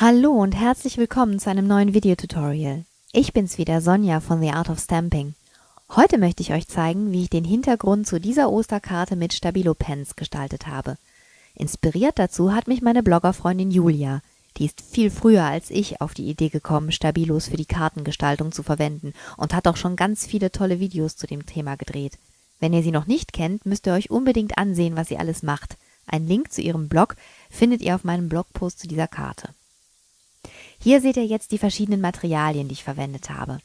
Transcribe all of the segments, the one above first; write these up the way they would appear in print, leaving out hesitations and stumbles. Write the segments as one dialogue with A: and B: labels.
A: Hallo und herzlich willkommen zu einem neuen Videotutorial. Ich bin's wieder, Sonja von The Art of Stamping. Heute möchte ich euch zeigen, wie ich den Hintergrund zu dieser Osterkarte mit Stabilo-Pens gestaltet habe. Inspiriert dazu hat mich meine Bloggerfreundin Julia. Die ist viel früher als ich auf die Idee gekommen, Stabilos für die Kartengestaltung zu verwenden und hat auch schon ganz viele tolle Videos zu dem Thema gedreht. Wenn ihr sie noch nicht kennt, müsst ihr euch unbedingt ansehen, was sie alles macht. Einen Link zu ihrem Blog findet ihr auf meinem Blogpost zu dieser Karte. Hier seht ihr jetzt die verschiedenen Materialien, die ich verwendet habe.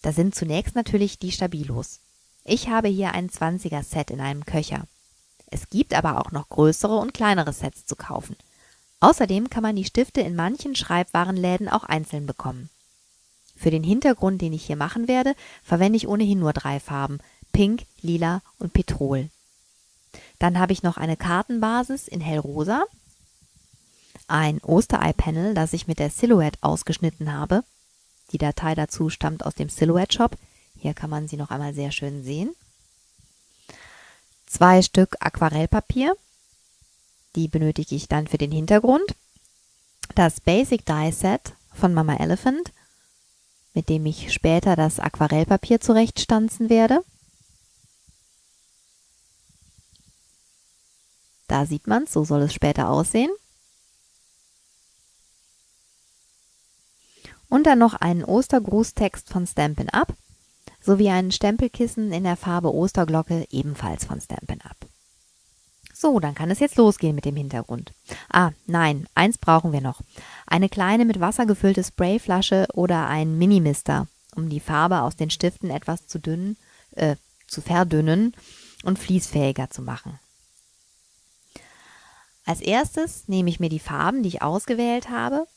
A: Da sind zunächst natürlich die Stabilos. Ich habe hier ein 20er-Set in einem Köcher. Es gibt aber auch noch größere und kleinere Sets zu kaufen. Außerdem kann man die Stifte in manchen Schreibwarenläden auch einzeln bekommen. Für den Hintergrund, den ich hier machen werde, verwende ich ohnehin nur 3 Farben: Pink, Lila und Petrol. Dann habe ich noch eine Kartenbasis in hellrosa, ein Osterei-Panel, das ich mit der Silhouette ausgeschnitten habe. Die Datei dazu stammt aus dem Silhouette-Shop. Hier kann man sie noch einmal sehr schön sehen. 2 Stück Aquarellpapier. Die benötige ich dann für den Hintergrund. Das Basic Die Set von Mama Elephant, mit dem ich später das Aquarellpapier zurechtstanzen werde. Da sieht man es, so soll es später aussehen. Und dann noch einen Ostergrußtext von Stampin' Up, sowie ein Stempelkissen in der Farbe Osterglocke, ebenfalls von Stampin' Up. So, dann kann es jetzt losgehen mit dem Hintergrund. Nein, eins brauchen wir noch. Eine kleine mit Wasser gefüllte Sprayflasche oder ein Mini-Mister, um die Farbe aus den Stiften etwas zu verdünnen und fließfähiger zu machen. Als erstes nehme ich mir die Farben, die ich ausgewählt habe,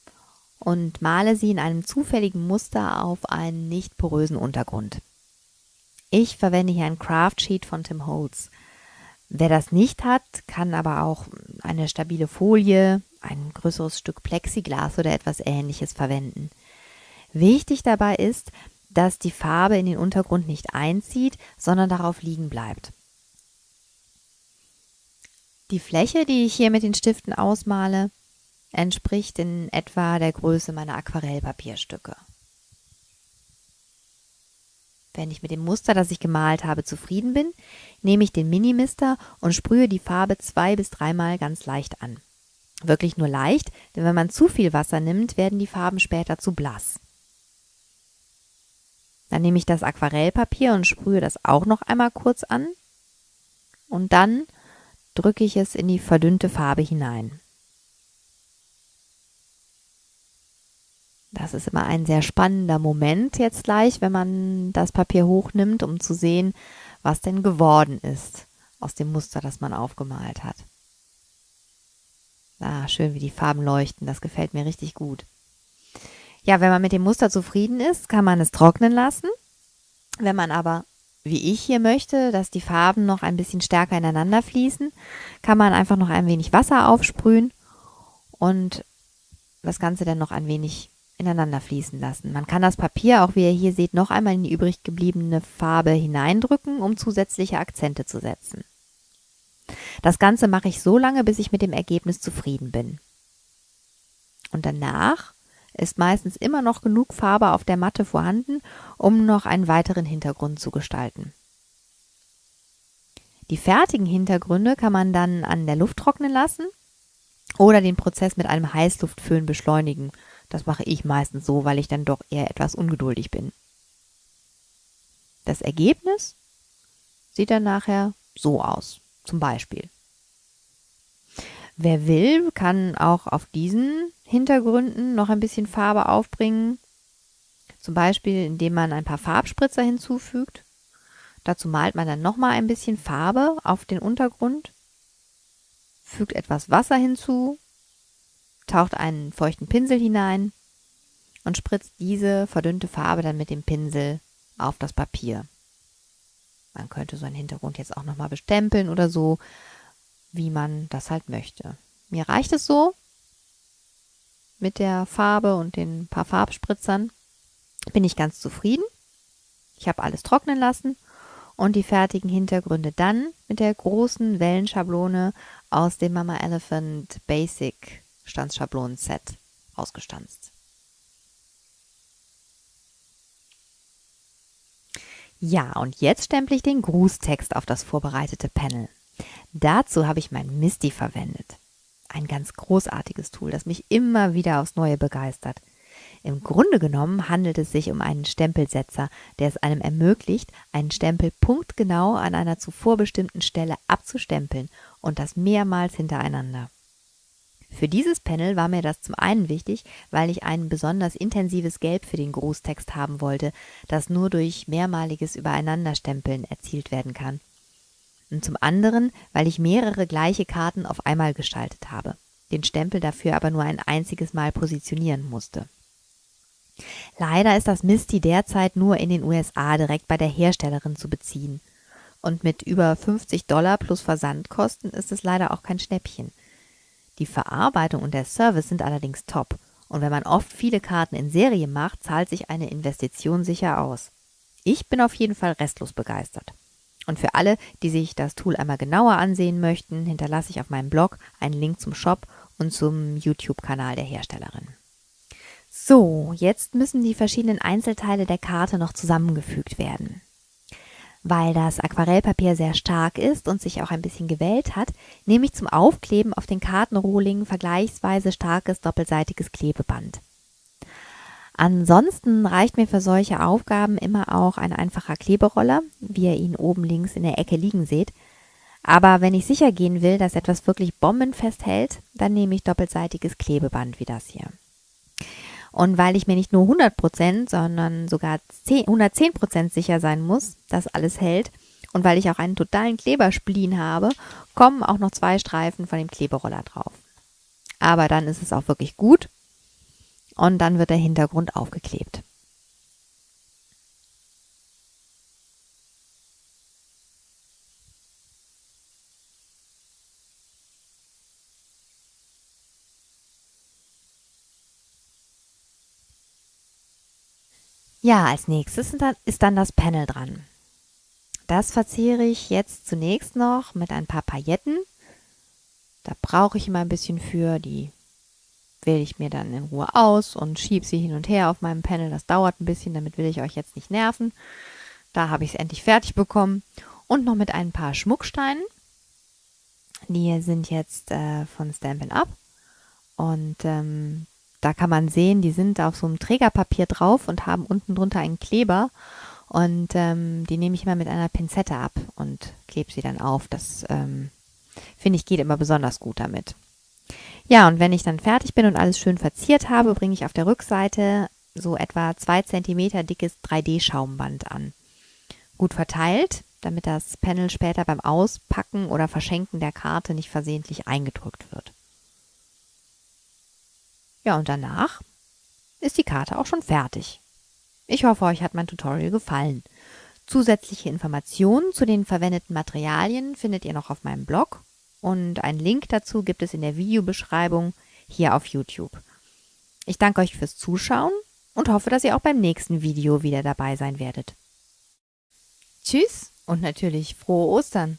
A: und male sie in einem zufälligen Muster auf einen nicht porösen Untergrund. Ich verwende hier ein Craft Sheet von Tim Holtz. Wer das nicht hat, kann aber auch eine stabile Folie, ein größeres Stück Plexiglas oder etwas Ähnliches verwenden. Wichtig dabei ist, dass die Farbe in den Untergrund nicht einzieht, sondern darauf liegen bleibt. Die Fläche, die ich hier mit den Stiften ausmale, entspricht in etwa der Größe meiner Aquarellpapierstücke. Wenn ich mit dem Muster, das ich gemalt habe, zufrieden bin, nehme ich den Mini-Mister und sprühe die Farbe 2- bis 3-mal ganz leicht an. Wirklich nur leicht, denn wenn man zu viel Wasser nimmt, werden die Farben später zu blass. Dann nehme ich das Aquarellpapier und sprühe das auch noch einmal kurz an und dann drücke ich es in die verdünnte Farbe hinein. Das ist immer ein sehr spannender Moment jetzt gleich, wenn man das Papier hochnimmt, um zu sehen, was denn geworden ist aus dem Muster, das man aufgemalt hat. Schön, wie die Farben leuchten, das gefällt mir richtig gut. Ja, wenn man mit dem Muster zufrieden ist, kann man es trocknen lassen. Wenn man aber, wie ich hier möchte, dass die Farben noch ein bisschen stärker ineinander fließen, kann man einfach noch ein wenig Wasser aufsprühen und das Ganze dann noch ein wenig ineinander fließen lassen. Man kann das Papier, auch wie ihr hier seht, noch einmal in die übrig gebliebene Farbe hineindrücken, um zusätzliche Akzente zu setzen. Das Ganze mache ich so lange, bis ich mit dem Ergebnis zufrieden bin. Und danach ist meistens immer noch genug Farbe auf der Matte vorhanden, um noch einen weiteren Hintergrund zu gestalten. Die fertigen Hintergründe kann man dann an der Luft trocknen lassen oder den Prozess mit einem Heißluftföhn beschleunigen. Das mache ich meistens so, weil ich dann doch eher etwas ungeduldig bin. Das Ergebnis sieht dann nachher so aus, zum Beispiel. Wer will, kann auch auf diesen Hintergründen noch ein bisschen Farbe aufbringen, zum Beispiel indem man ein paar Farbspritzer hinzufügt. Dazu malt man dann nochmal ein bisschen Farbe auf den Untergrund, fügt etwas Wasser hinzu, taucht einen feuchten Pinsel hinein und spritzt diese verdünnte Farbe dann mit dem Pinsel auf das Papier. Man könnte so einen Hintergrund jetzt auch nochmal bestempeln oder so, wie man das halt möchte. Mir reicht es so mit der Farbe und den paar Farbspritzern. Bin ich ganz zufrieden. Ich habe alles trocknen lassen und die fertigen Hintergründe dann mit der großen Wellenschablone aus dem Mama Elephant Basic Stanzschablonen-Set ausgestanzt. Ja, und jetzt stemple ich den Grußtext auf das vorbereitete Panel. Dazu habe ich mein Misty verwendet. Ein ganz großartiges Tool, das mich immer wieder aufs Neue begeistert. Im Grunde genommen handelt es sich um einen Stempelsetzer, der es einem ermöglicht, einen Stempel punktgenau an einer zuvor bestimmten Stelle abzustempeln und das mehrmals hintereinander. Für dieses Panel war mir das zum einen wichtig, weil ich ein besonders intensives Gelb für den Grußtext haben wollte, das nur durch mehrmaliges Übereinanderstempeln erzielt werden kann. Und zum anderen, weil ich mehrere gleiche Karten auf einmal gestaltet habe, den Stempel dafür aber nur ein einziges Mal positionieren musste. Leider ist das Misty derzeit nur in den USA direkt bei der Herstellerin zu beziehen. Und mit über $50 plus Versandkosten ist es leider auch kein Schnäppchen. Die Verarbeitung und der Service sind allerdings top. Und wenn man oft viele Karten in Serie macht, zahlt sich eine Investition sicher aus. Ich bin auf jeden Fall restlos begeistert. Und für alle, die sich das Tool einmal genauer ansehen möchten, hinterlasse ich auf meinem Blog einen Link zum Shop und zum YouTube-Kanal der Herstellerin. So, jetzt müssen die verschiedenen Einzelteile der Karte noch zusammengefügt werden. Weil das Aquarellpapier sehr stark ist und sich auch ein bisschen gewellt hat, nehme ich zum Aufkleben auf den Kartenrohlingen vergleichsweise starkes doppelseitiges Klebeband. Ansonsten reicht mir für solche Aufgaben immer auch ein einfacher Kleberoller, wie ihr ihn oben links in der Ecke liegen seht. Aber wenn ich sicher gehen will, dass etwas wirklich bombenfest hält, dann nehme ich doppelseitiges Klebeband wie das hier. Und weil ich mir nicht nur 100%, sondern sogar 110% sicher sein muss, dass alles hält und weil ich auch einen totalen Kleberspleen habe, kommen auch noch 2 Streifen von dem Kleberoller drauf. Aber dann ist es auch wirklich gut und dann wird der Hintergrund aufgeklebt. Ja, als nächstes ist dann das Panel dran. Das verziere ich jetzt zunächst noch mit ein paar Pailletten. Da brauche ich immer ein bisschen für, die wähle ich mir dann in Ruhe aus und schiebe sie hin und her auf meinem Panel. Das dauert ein bisschen, damit will ich euch jetzt nicht nerven. Da habe ich es endlich fertig bekommen. Und noch mit ein paar Schmucksteinen. Die sind jetzt von Stampin' Up. Und da kann man sehen, die sind auf so einem Trägerpapier drauf und haben unten drunter einen Kleber. Und die nehme ich immer mit einer Pinzette ab und klebe sie dann auf. Das finde ich geht immer besonders gut damit. Ja, und wenn ich dann fertig bin und alles schön verziert habe, bringe ich auf der Rückseite so etwa 2 cm dickes 3D-Schaumband an. Gut verteilt, damit das Panel später beim Auspacken oder Verschenken der Karte nicht versehentlich eingedrückt wird. Ja, und danach ist die Karte auch schon fertig. Ich hoffe, euch hat mein Tutorial gefallen. Zusätzliche Informationen zu den verwendeten Materialien findet ihr noch auf meinem Blog und einen Link dazu gibt es in der Videobeschreibung hier auf YouTube. Ich danke euch fürs Zuschauen und hoffe, dass ihr auch beim nächsten Video wieder dabei sein werdet. Tschüss und natürlich frohe Ostern!